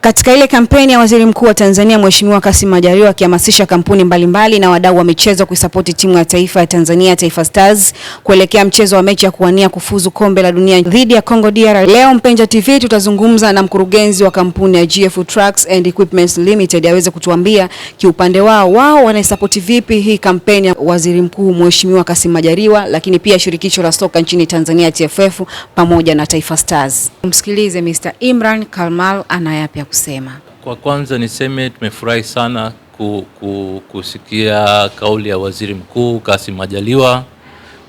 Katika ile kampeni ya Waziri Mkuu wa Tanzania Mheshimiwa Kassim Majaliwa akihamasisha kampuni mbalimbali na wadau wa michezo kuisapoti timu ya taifa ya Tanzania Taifa Stars kuelekea mchezo wa mechi ya kuwania kufuzu kombe la dunia dhidi ya Congo DR. Leo Mpenja TV tutazungumza na mkurugenzi wa kampuni ya GF Trucks and Equipment Limited aweze kutuambia kiupande wao wanaisapoti vipi hii kampeni ya Waziri Mkuu Mheshimiwa Kassim Majaliwa, lakini pia shirikisho la soka nchini Tanzania TFF pamoja na Taifa Stars. Msikilize Mr. Imran Kalmal anayapia kusema. Kwa kwanza niseme tumefurahi sana kusikia kauli ya Waziri Mkuu Kassim Majaliwa.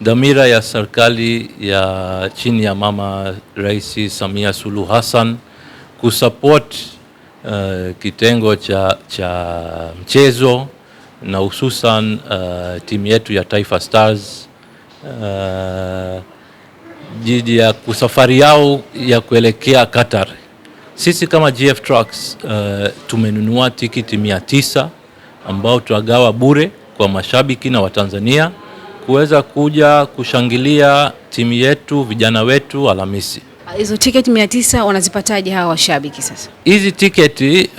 Dhamira ya serikali ya chini ya Mama Rais Samia Suluhu Hassan kusupport kitengo cha mchezo na hususan timu yetu ya Taifa Stars jiji ya kusafari yao ya kuelekea Qatar. Sisi kama GF Trucks tumenunua tiketi 900 ambao tutagawa bure kwa mashabiki na Watanzania kuweza kuja kushangilia timu yetu, vijana wetu Alhamisi. Hizo tiketi 900 wanazipataje hawa washabiki sasa? Hizi tiketi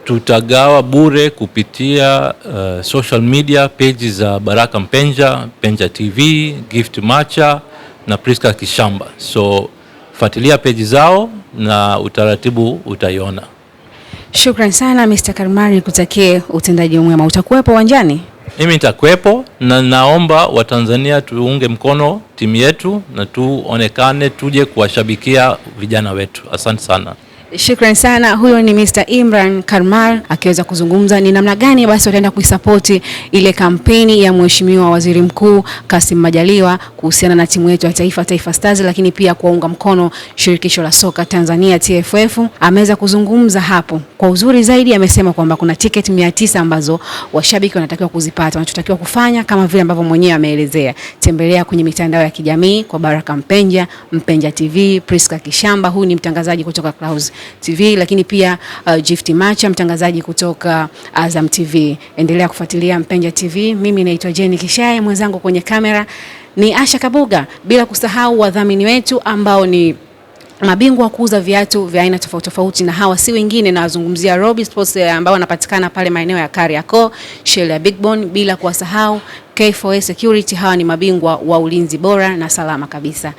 tutagawa bure kupitia social media pages za Baraka Mpenja, Mpenja TV, Gift Macha na Priska Kishamba. So fuatilia page zao na utaratibu utaiona. Shukran sana Mr. Kalmal, nikutakie utendaji mwema. Utakuwepo uwanjani? Mimi nitakuwepo na naomba Watanzania tuunge mkono timu yetu na tuonekane tuje kuwashabikia vijana wetu. Asante sana. Shukran sana. Huyo ni Mr. Imran Kalmal akiweza kuzungumza ni namna gani basi wataenda kuisapoti ile kampeni ya Mheshimiwa Waziri Mkuu Kassim Majaliwa kuhusiana na timu yetu ya taifa Taifa Stars, lakini pia kuunga mkono shirikisho la soka Tanzania TFF. Ameweza kuzungumza hapo kwa uzuri zaidi, amesema kwamba kuna tiketi 900 ambazo washabiki wanatakiwa kuzipata. Wanachotakiwa kufanya kama vile ambavyo mwenyewe ameelezea, tembelea kwenye mitandao ya kijamii kwa Baraka Mpenja, Mpenja TV, Priska Kishamba, huyu ni mtangazaji kutoka Clouds TV, lakini pia Gift Macha, mtangazaji kutoka Azam TV. Endelea kufuatilia Mpenja TV. Mimi naitwa Jenny Kishaye, mwenzangu kwenye kamera ni Asha Kabuga, bila kusahau wadhamini wetu ambao ni mabingwa wa kuuza viatu vya aina tofauti tofauti, na hawa si wengine, na wazungumzia Robi Sports ambao wanapatikana pale maeneo ya Kariakoo, Shell ya Big Bone, bila kuwasahau K4A Security. Hawa ni mabingwa wa ulinzi bora na salama kabisa.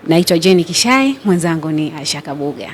Naitwa Jenny Kishaye, mwenzangu ni Asha Kabuga.